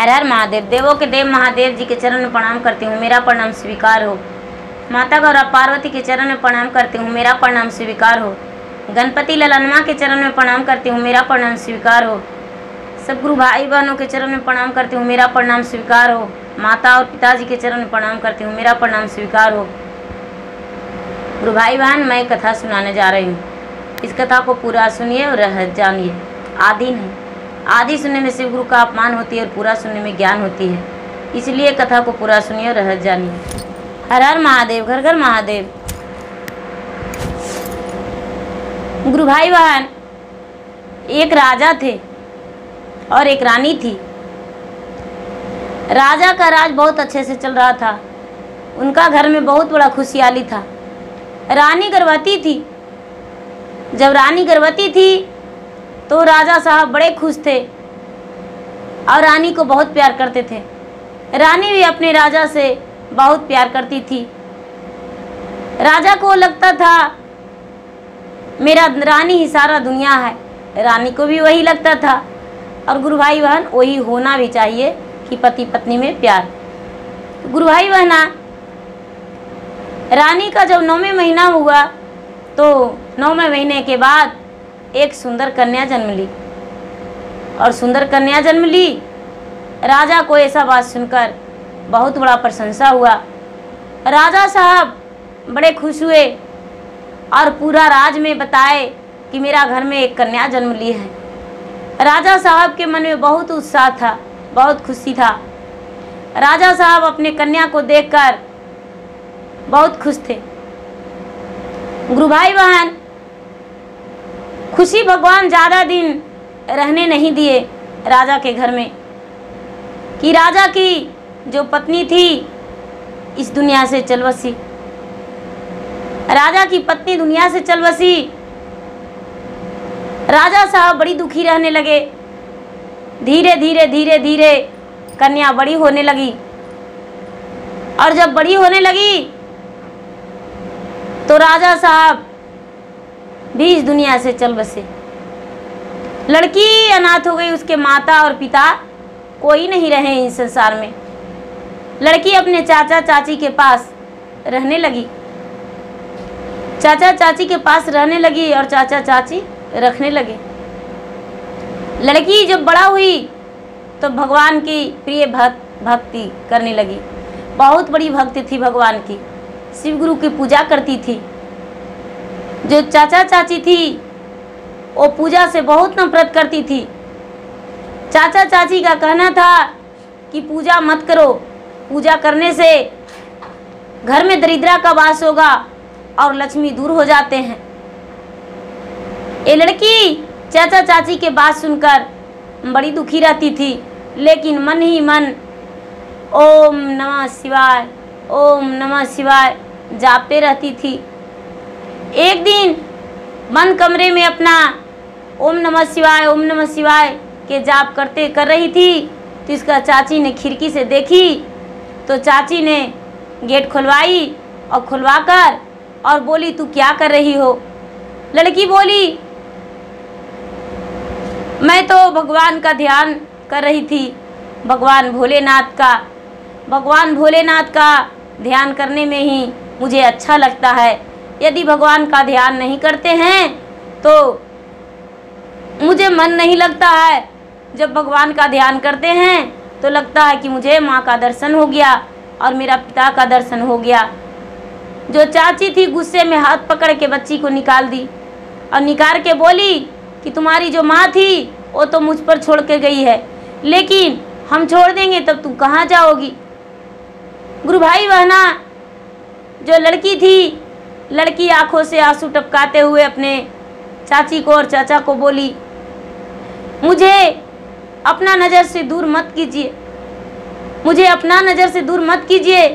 हर हर महादेव। देवों के देव महादेव जी के चरण में प्रणाम करती हूँ, मेरा प्रणाम स्वीकार हो। माता गौरा पार्वती के चरण में प्रणाम करती हूँ, मेरा प्रणाम स्वीकार हो। गणपति ललनमा के चरण में प्रणाम करती हूँ, मेरा प्रणाम स्वीकार हो। सब गुरु भाई बहनों के चरण में प्रणाम करती हूँ, मेरा प्रणाम स्वीकार हो। माता और पिताजी के चरण में प्रणाम करती हूँ, मेरा प्रणाम स्वीकार हो। गुरु भाई बहन, मैं कथा सुनाने जा रही हूँ। इस कथा को पूरा सुनिए और रहस्य जानिए। आदि नहीं, आदि सुनने में शिव गुरु का अपमान होती है और पूरा सुनने में ज्ञान होती है। इसलिए कथा को पूरा सुनिए और रहस्य जानिए। हर हर महादेव, घर घर महादेव। गुरु भाई बहन, एक राजा थे और एक रानी थी। राजा का राज बहुत अच्छे से चल रहा था, उनका घर में बहुत बड़ा खुशहाली था। रानी गर्भवती थी। जब रानी गर्भवती थी तो राजा साहब बड़े खुश थे और रानी को बहुत प्यार करते थे। रानी भी अपने राजा से बहुत प्यार करती थी। राजा को लगता था मेरा रानी ही सारा दुनिया है, रानी को भी वही लगता था। और गुरु भाई बहन, वही होना भी चाहिए कि पति पत्नी में प्यार। गुरु भाई बहना, रानी का जब 9वें महीना हुआ तो 9वें महीने के बाद एक सुंदर कन्या जन्म ली। और सुंदर कन्या जन्म ली, राजा को ऐसा बात सुनकर बहुत बड़ा प्रशंसा हुआ। राजा साहब बड़े खुश हुए और पूरा राज में बताए कि मेरा घर में एक कन्या जन्म ली है। राजा साहब के मन में बहुत उत्साह था, बहुत खुशी था। राजा साहब अपने कन्या को देखकर बहुत खुश थे। गुरु भाई बहन, खुशी भगवान ज़्यादा दिन रहने नहीं दिए राजा के घर में कि राजा की जो पत्नी थी इस दुनिया से चल बसी। राजा की पत्नी दुनिया से चल बसी। राजा साहब बड़ी दुखी रहने लगे। धीरे धीरे धीरे धीरे कन्या बड़ी होने लगी। और जब बड़ी होने लगी तो राजा साहब भी इस दुनिया से चल बसे। लड़की अनाथ हो गई, उसके माता और पिता कोई नहीं रहे इस संसार में। लड़की अपने चाचा चाची के पास रहने लगी। चाचा चाची के पास रहने लगी और चाचा चाची रखने लगे। लड़की जब बड़ा हुई तो भगवान की प्रिय भक्ति करने लगी। बहुत बड़ी भक्ति थी भगवान की, शिव गुरु की पूजा करती थी। जो चाचा चाची थी वो पूजा से बहुत नफरत करती थी। चाचा चाची का कहना था कि पूजा मत करो, पूजा करने से घर में दरिद्रता का वास होगा और लक्ष्मी दूर हो जाते हैं। ये लड़की चाचा चाची के बात सुनकर बड़ी दुखी रहती थी, लेकिन मन ही मन ओम नमः शिवाय, ओम नमः शिवाय जापते रहती थी। एक दिन बंद कमरे में अपना ओम नमः शिवाय के जाप कर रही थी तो इसका चाची ने खिड़की से देखी। तो चाची ने गेट खुलवाई और खुलवाकर और बोली, तू क्या कर रही हो? लड़की बोली, मैं तो भगवान का ध्यान कर रही थी, भगवान भोलेनाथ का ध्यान करने में ही मुझे अच्छा लगता है। यदि भगवान का ध्यान नहीं करते हैं तो मुझे मन नहीं लगता है। जब भगवान का ध्यान करते हैं तो लगता है कि मुझे माँ का दर्शन हो गया और मेरा पिता का दर्शन हो गया। जो चाची थी गुस्से में हाथ पकड़ के बच्ची को निकाल दी और निकाल के बोली कि तुम्हारी जो माँ थी वो तो मुझ पर छोड़ के गई है, लेकिन हम छोड़ देंगे तब तुम कहाँ जाओगी? गुरु भाई बहना, जो लड़की थी, लड़की आंखों से आंसू टपकाते हुए अपने चाची को और चाचा को बोली, मुझे अपना नज़र से दूर मत कीजिए, मुझे अपना नज़र से दूर मत कीजिए,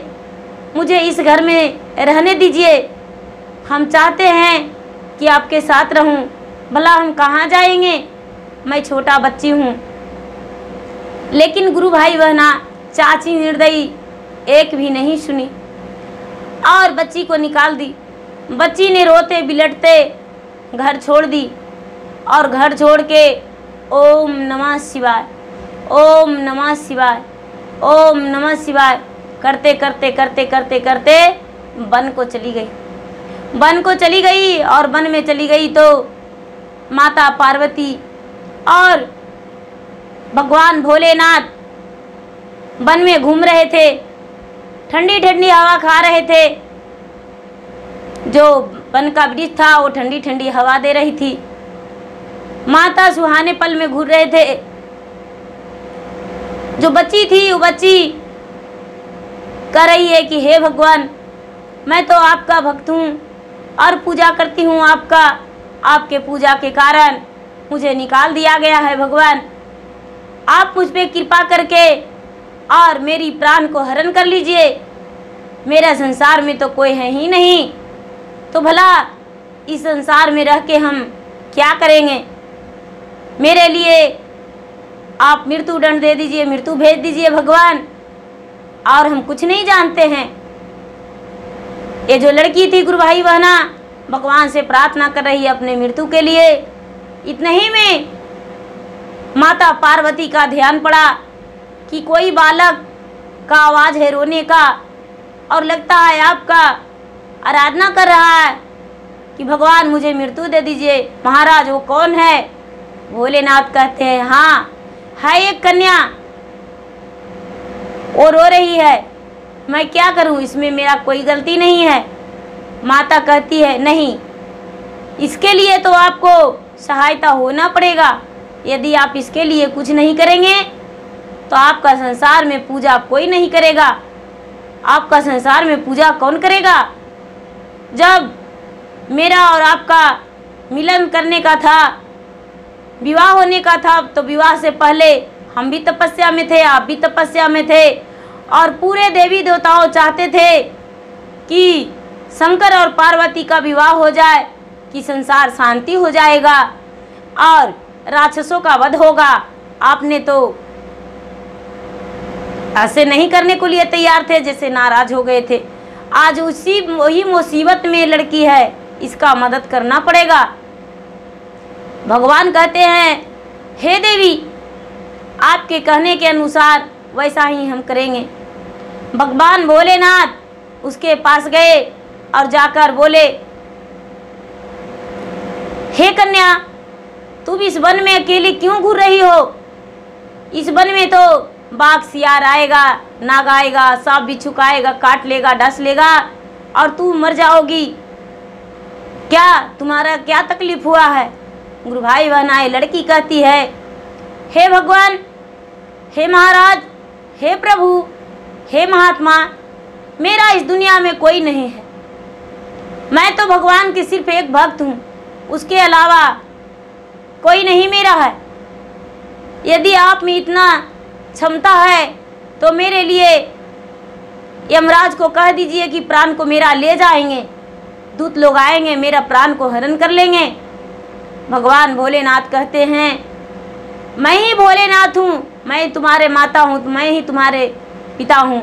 मुझे इस घर में रहने दीजिए। हम चाहते हैं कि आपके साथ रहूं, भला हम कहाँ जाएंगे, मैं छोटा बच्ची हूँ। लेकिन गुरु भाई बहना, चाची निर्दयी एक भी नहीं सुनी और बच्ची को निकाल दी। बच्ची ने रोते बिलटते घर छोड़ दी और घर छोड़ के ओम नमः शिवाय, ओम नमः शिवाय, ओम नमः शिवाय करते करते करते करते करते वन को चली गई। वन को चली गई और वन में चली गई तो माता पार्वती और भगवान भोलेनाथ वन में घूम रहे थे, ठंडी ठंडी हवा खा रहे थे। जो वन का वृक्ष था वो ठंडी ठंडी हवा दे रही थी। माता सुहाने पल में घूर रहे थे। जो बच्ची थी वो बच्ची कह रही है कि हे भगवान, मैं तो आपका भक्त हूँ और पूजा करती हूँ आपका, आपके पूजा के कारण मुझे निकाल दिया गया है। भगवान आप मुझ पे कृपा करके और मेरी प्राण को हरण कर लीजिए। मेरा संसार में तो कोई है ही नहीं, तो भला इस संसार में रह के हम क्या करेंगे। मेरे लिए आप मृत्यु दंड दे दीजिए, मृत्यु भेज दीजिए भगवान, और हम कुछ नहीं जानते हैं। ये जो लड़की थी गुरु भाई बहना भगवान से प्रार्थना कर रही है अपने मृत्यु के लिए। इतने ही में माता पार्वती का ध्यान पड़ा कि कोई बालक का आवाज़ है रोने का, और लगता है आपका आराधना कर रहा है कि भगवान मुझे मृत्यु दे दीजिए। महाराज वो कौन है? भोलेनाथ कहते हैं हाँ है एक कन्या, वो रो रही है, मैं क्या करूं, इसमें मेरा कोई गलती नहीं है। माता कहती है नहीं, इसके लिए तो आपको सहायता होना पड़ेगा। यदि आप इसके लिए कुछ नहीं करेंगे तो आपका संसार में पूजा कोई नहीं करेगा। आपका संसार में पूजा कौन करेगा? जब मेरा और आपका मिलन करने का था, विवाह होने का था, तो विवाह से पहले हम भी तपस्या में थे, आप भी तपस्या में थे, और पूरे देवी देवताओं चाहते थे कि शंकर और पार्वती का विवाह हो जाए, कि संसार शांति हो जाएगा और राक्षसों का वध होगा। आपने तो ऐसे नहीं करने को लिए तैयार थे, जैसे नाराज हो गए थे। आज वही मुसीबत में लड़की है, इसका मदद करना पड़ेगा। भगवान कहते हैं हे देवी, आपके कहने के अनुसार वैसा ही हम करेंगे। भगवान भोलेनाथ उसके पास गए और जाकर बोले, हे कन्या, तुम इस वन में अकेली क्यों घूर रही हो? इस वन में तो बाघ सियार आएगा, नाग आएगा, सांप बिच्छू आएगा, काट लेगा, डस लेगा और तू मर जाओगी। क्या तुम्हारा क्या तकलीफ हुआ है? गुरु भाई बहनाएं लड़की कहती है हे भगवान, हे महाराज, हे प्रभु, हे महात्मा, मेरा इस दुनिया में कोई नहीं है। मैं तो भगवान की सिर्फ एक भक्त हूँ, उसके अलावा कोई नहीं मेरा है। यदि आप में इतना क्षमता है तो मेरे लिए यमराज को कह दीजिए कि प्राण को मेरा ले जाएंगे, दूत लोग आएंगे, मेरा प्राण को हरण कर लेंगे। भगवान भोलेनाथ कहते हैं मैं ही भोलेनाथ हूँ, मैं तुम्हारे माता हूँ, मैं ही तुम्हारे पिता हूँ।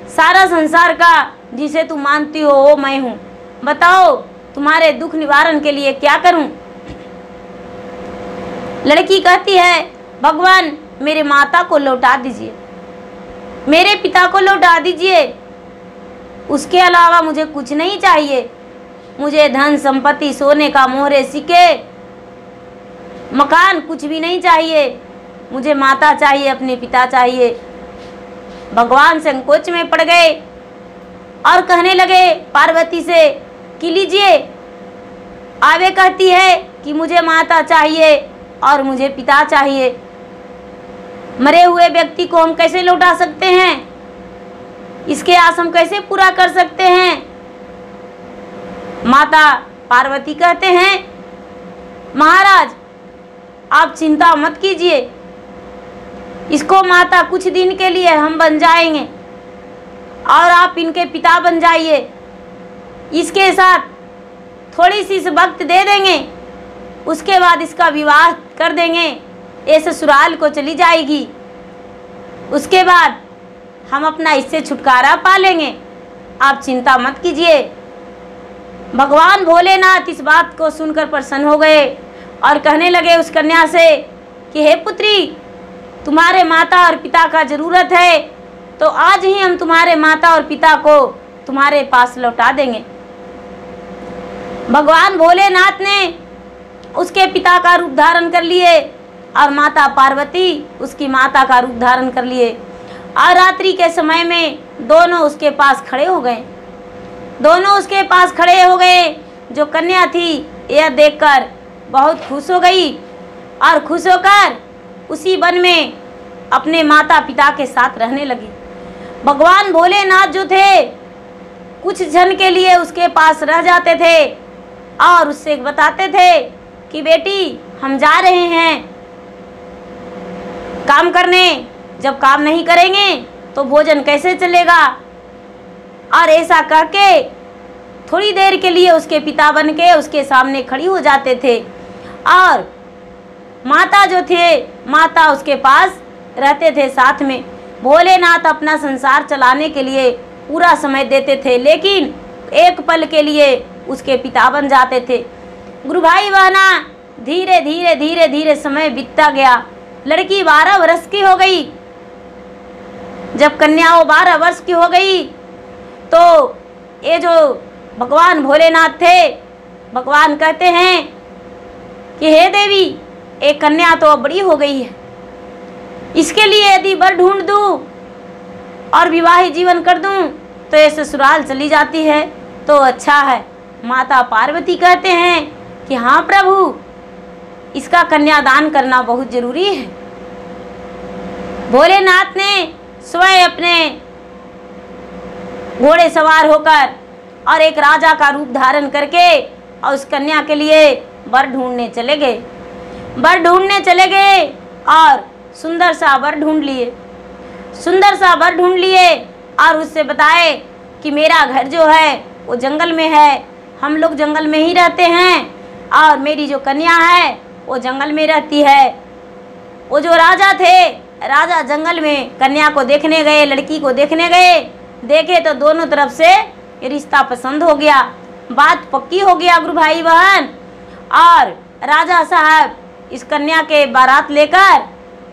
सारा संसार का जिसे तुम मानती हो वो मैं हूँ। बताओ तुम्हारे दुख निवारण के लिए क्या करूँ? लड़की कहती है भगवान मेरे माता को लौटा दीजिए, मेरे पिता को लौटा दीजिए, उसके अलावा मुझे कुछ नहीं चाहिए। मुझे धन संपत्ति, सोने का मोहरे, सिक्के, मकान कुछ भी नहीं चाहिए। मुझे माता चाहिए, अपने पिता चाहिए। भगवान संकोच में पड़ गए और कहने लगे पार्वती से कि लीजिए। आवे कहती है कि मुझे माता चाहिए और मुझे पिता चाहिए। मरे हुए व्यक्ति को हम कैसे लौटा सकते हैं? इसके आस हम कैसे पूरा कर सकते हैं? माता पार्वती कहते हैं महाराज आप चिंता मत कीजिए, इसको माता कुछ दिन के लिए हम बन जाएंगे और आप इनके पिता बन जाइए। इसके साथ थोड़ी सी वक्त दे देंगे, उसके बाद इसका विवाह कर देंगे, ये ससुराल को चली जाएगी। उसके बाद हम अपना इससे छुटकारा पा लेंगे, आप चिंता मत कीजिए। भगवान भोलेनाथ इस बात को सुनकर प्रसन्न हो गए और कहने लगे उस कन्या से कि हे पुत्री, तुम्हारे माता और पिता का ज़रूरत है तो आज ही हम तुम्हारे माता और पिता को तुम्हारे पास लौटा देंगे। भगवान भोलेनाथ ने उसके पिता का रूप धारण कर लिए और माता पार्वती उसकी माता का रूप धारण कर लिए और रात्रि के समय में दोनों उसके पास खड़े हो गए। दोनों उसके पास खड़े हो गए। जो कन्या थी यह देखकर बहुत खुश हो गई और खुश होकर उसी वन में अपने माता पिता के साथ रहने लगी। भगवान भोलेनाथ जो थे कुछ क्षण के लिए उसके पास रह जाते थे और उससे बताते थे कि बेटी हम जा रहे हैं काम करने, जब काम नहीं करेंगे तो भोजन कैसे चलेगा। और ऐसा कह के थोड़ी देर के लिए उसके पिता बन के उसके सामने खड़ी हो जाते थे और माता जो थे माता उसके पास रहते थे साथ में। भोलेनाथ अपना संसार चलाने के लिए पूरा समय देते थे लेकिन एक पल के लिए उसके पिता बन जाते थे। गुरु भाई बहना धीरे धीरे धीरे धीरे समय बीतता गया। लड़की 12 वर्ष की हो गई। जब कन्या वो 12 वर्ष की हो गई तो ये जो भगवान भोलेनाथ थे, भगवान कहते हैं कि हे देवी एक कन्या तो बड़ी हो गई है, इसके लिए यदि वर ढूंढ दूँ और विवाहित जीवन कर दूँ तो ये ससुराल चली जाती है तो अच्छा है। माता पार्वती कहते हैं कि हाँ प्रभु इसका कन्यादान करना बहुत जरूरी है। भोलेनाथ ने स्वयं अपने घोड़े सवार होकर और एक राजा का रूप धारण करके और उस कन्या के लिए वर ढूंढने चले गए। वर ढूंढने चले गए और सुंदर सा वर ढूंढ लिए। सुंदर सा वर ढूंढ लिए और उससे बताए कि मेरा घर जो है वो जंगल में है, हम लोग जंगल में ही रहते हैं और मेरी जो कन्या है वो जंगल में रहती है। वो जो राजा थे, राजा जंगल में कन्या को देखने गए, लड़की को देखने गए, देखे तो दोनों तरफ से रिश्ता पसंद हो गया, बात पक्की हो गया गुरु भाई बहन। और राजा साहब इस कन्या के बारात लेकर,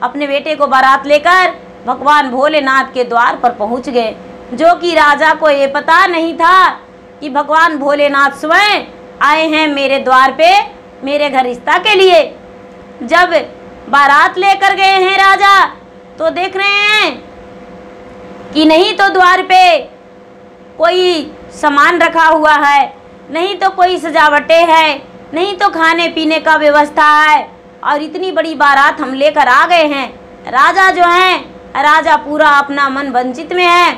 अपने बेटे को बारात लेकर भगवान भोलेनाथ के द्वार पर पहुंच गए, जो कि राजा को ये पता नहीं था कि भगवान भोलेनाथ स्वयं आए हैं मेरे द्वार पे मेरे घर रिश्ता के लिए। जब बारात लेकर गए हैं राजा तो देख रहे हैं कि नहीं तो द्वार पे कोई सामान रखा हुआ है, नहीं तो कोई सजावटें है, नहीं तो खाने पीने का व्यवस्था है और इतनी बड़ी बारात हम लेकर आ गए हैं। राजा जो हैं, राजा पूरा अपना मन वंचित में है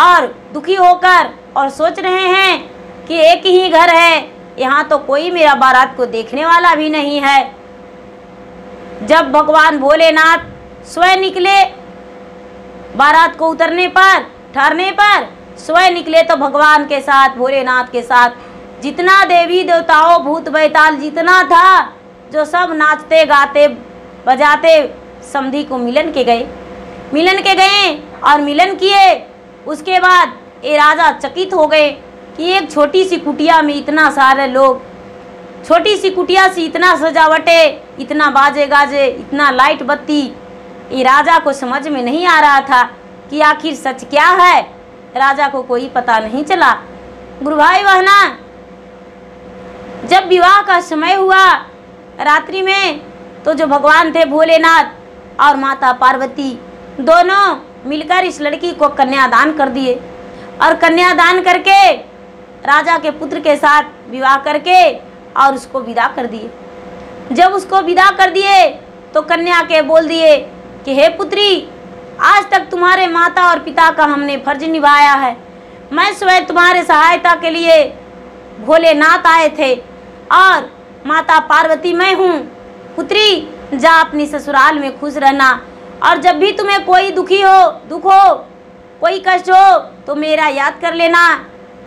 और दुखी होकर और सोच रहे हैं कि एक ही घर है, यहाँ तो कोई मेरा बारात को देखने वाला भी नहीं है। जब भगवान भोलेनाथ स्वयं निकले बारात को उतरने पर, ठहरने पर स्वयं निकले तो भगवान के साथ, भोलेनाथ के साथ जितना देवी देवताओं भूत बैताल जितना था, जो सब नाचते गाते बजाते समधी को मिलन के गए। मिलन के गए और मिलन किए। उसके बाद ये राजा चकित हो गए कि एक छोटी सी कुटिया में इतना सारे लोग, छोटी सी कुटिया से इतना सजावटे, इतना बाजे गाजे, इतना लाइट बत्ती। ये राजा को समझ में नहीं आ रहा था कि आखिर सच क्या है। राजा को कोई पता नहीं चला। गुरु भाई बहना जब विवाह का समय हुआ रात्रि में, तो जो भगवान थे भोलेनाथ और माता पार्वती दोनों मिलकर इस लड़की को कन्यादान कर दिए और कन्यादान करके राजा के पुत्र के साथ विवाह करके और उसको विदा कर दिए। जब उसको विदा कर दिए तो कन्या के बोल दिए कि हे पुत्री, आज तक तुम्हारे माता और पिता का हमने फर्ज निभाया है। मैं स्वयं तुम्हारे सहायता के लिए भोलेनाथ आए थे और माता पार्वती मैं हूँ। पुत्री जा अपनी ससुराल में खुश रहना और जब भी तुम्हें कोई दुख हो, कोई कष्ट हो तो मेरा याद कर लेना,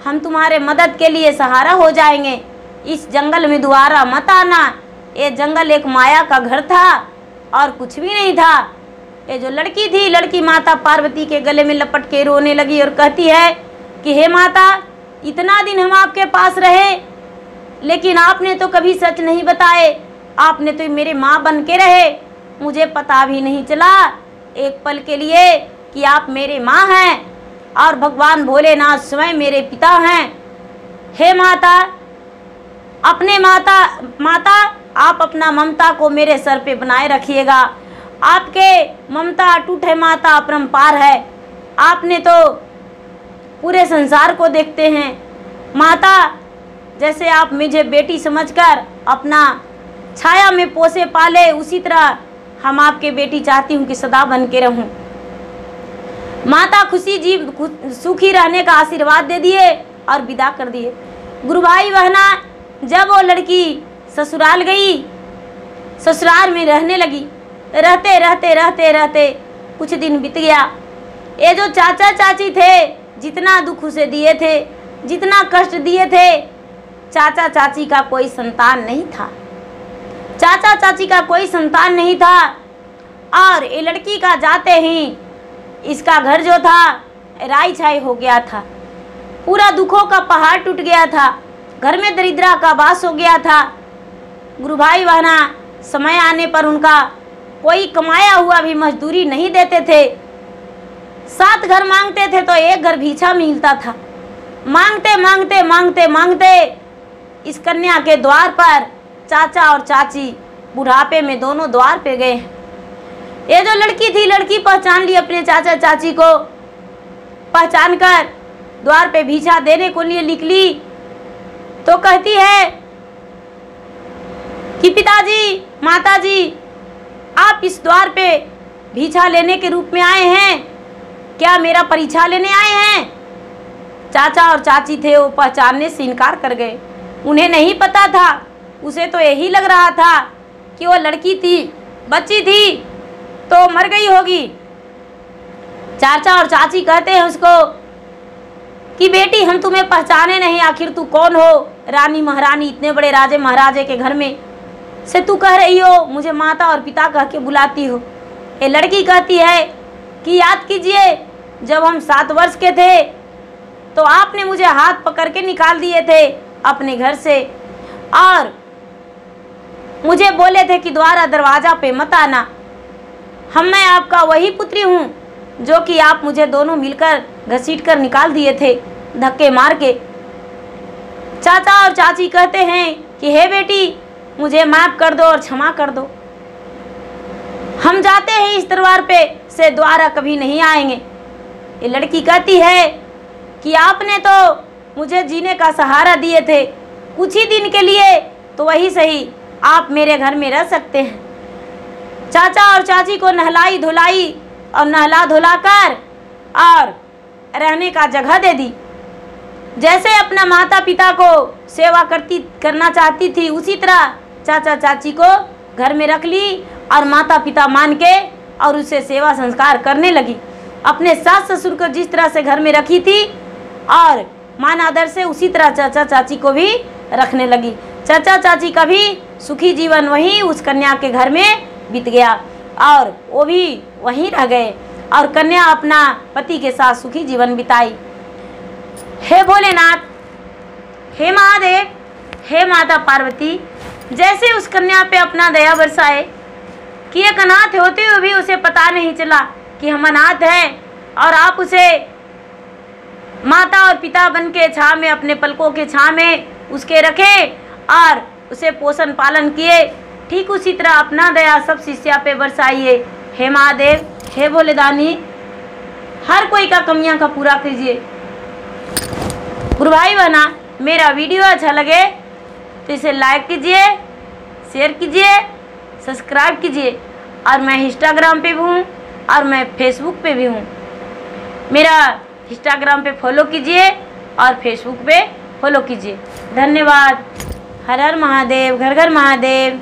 हम तुम्हारे मदद के लिए सहारा हो जाएंगे। इस जंगल में दोबारा मत आना। ये जंगल एक माया का घर था और कुछ भी नहीं था। ये जो लड़की थी, लड़की माता पार्वती के गले में लपट के रोने लगी और कहती है कि हे माता, इतना दिन हम आपके पास रहे लेकिन आपने तो कभी सच नहीं बताए। आपने तो मेरे माँ बन के रहे मुझे पता भी नहीं चला एक पल के लिए कि आप मेरे माँ हैं और भगवान भोलेनाथ स्वयं मेरे पिता हैं। हे माता, अपने माता आप अपना ममता को मेरे सर पे बनाए रखिएगा। आपके ममता अटूट है माता, अपरंपार है। आपने तो पूरे संसार को देखते हैं माता। जैसे आप मुझे बेटी समझकर अपना छाया में पोसे पाले, उसी तरह हम आपके बेटी चाहती हूँ कि सदा बन के रहूँ। माता सुखी रहने का आशीर्वाद दे दिए और विदा कर दिए। गुरु भाई बहना, जब वो लड़की ससुराल गई, ससुराल में रहने लगी। रहते कुछ दिन बीत गया। ये जो चाचा चाची थे, जितना दुख उसे दिए थे, जितना कष्ट दिए थे, चाचा चाची का कोई संतान नहीं था। चाचा चाची का कोई संतान नहीं था। और ये लड़की का जाते ही इसका घर जो था राई छाई हो गया था। पूरा दुखों का पहाड़ टूट गया था। घर में दरिद्रा का वास हो गया था। गुरु भाई बहना, समय आने पर उनका कोई कमाया हुआ भी मजदूरी नहीं देते थे। 7 घर मांगते थे तो 1 घर भीछा मिलता था। मांगते इस कन्या के द्वार पर चाचा और चाची बुढ़ापे में दोनों द्वार पे गए। ये जो लड़की थी, लड़की पहचान ली अपने चाचा चाची को। पहचान कर द्वार पे भीछा देने को लिए निकली तो कहती है कि पिताजी, माताजी, आप इस द्वार पे भीछा लेने के रूप में आए हैं, क्या मेरा परीक्षा लेने आए हैं? चाचा और चाची थे, वो पहचानने से इनकार कर गए। उन्हें नहीं पता था, उसे तो यही लग रहा था कि वो लड़की थी, बच्ची थी तो मर गई होगी। चाचा और चाची कहते हैं उसको कि बेटी, हम तुम्हें पहचाने नहीं, आखिर तू कौन हो? रानी महारानी, इतने बड़े राजे महाराजे के घर में से तू कह रही हो, मुझे माता और पिता कह के बुलाती हो। ये लड़की कहती है कि याद कीजिए, जब हम 7 वर्ष के थे तो आपने मुझे हाथ पकड़ के निकाल दिए थे अपने घर से और मुझे बोले थे कि द्वारा दरवाजा पे मत आना। मैं आपका वही पुत्री हूँ जो कि आप मुझे दोनों मिलकर घसीट कर निकाल दिए थे, धक्के मार के। चाचा और चाची कहते हैं कि हे बेटी, मुझे माफ कर दो और क्षमा कर दो। हम जाते हैं इस दरबार पे से द्वारा कभी नहीं आएंगे। ये लड़की कहती है कि आपने तो मुझे जीने का सहारा दिए थे, कुछ ही दिन के लिए तो वही सही, आप मेरे घर में रह सकते हैं। चाचा और चाची को नहलाई धुलाई और नहला धुलाकर और रहने का जगह दे दी। जैसे अपना माता पिता को सेवा करना चाहती थी, उसी तरह चाचा चाची को घर में रख ली और माता पिता मान के और उसे सेवा संस्कार करने लगी। अपने सास ससुर को जिस तरह से घर में रखी थी और मान आदर से, उसी तरह चाचा चाची को भी रखने लगी। चाचा चाची का भी सुखी जीवन वहीं उस कन्या के घर में बीत गया और वो भी वहीं रह गए और कन्या अपना पति के साथ सुखी जीवन बिताई। हे भोलेनाथ, हे महादेव, हे माता पार्वती, जैसे उस कन्या पे अपना दया बरसाए कि एक अनाथ होते हुए भी उसे पता नहीं चला कि हम अनाथ हैं और आप उसे माता और पिता बन के छाव में, अपने पलकों के छाव में उसके रखे और उसे पोषण पालन किए। ठीक उसी तरह अपना दया सब शिष्या पे बरसाइए। हे महादेव, हे भोलेदानी, हर कोई का कमियां का पूरा कीजिए। गुरु भाई बहना, मेरा वीडियो अच्छा लगे तो इसे लाइक कीजिए, शेयर कीजिए, सब्सक्राइब कीजिए। और मैं इंस्टाग्राम पे भी हूँ और मैं फेसबुक पे भी हूँ। मेरा इंस्टाग्राम पे फॉलो कीजिए और फेसबुक पे फॉलो कीजिए। धन्यवाद। हर हर महादेव, घर घर महादेव।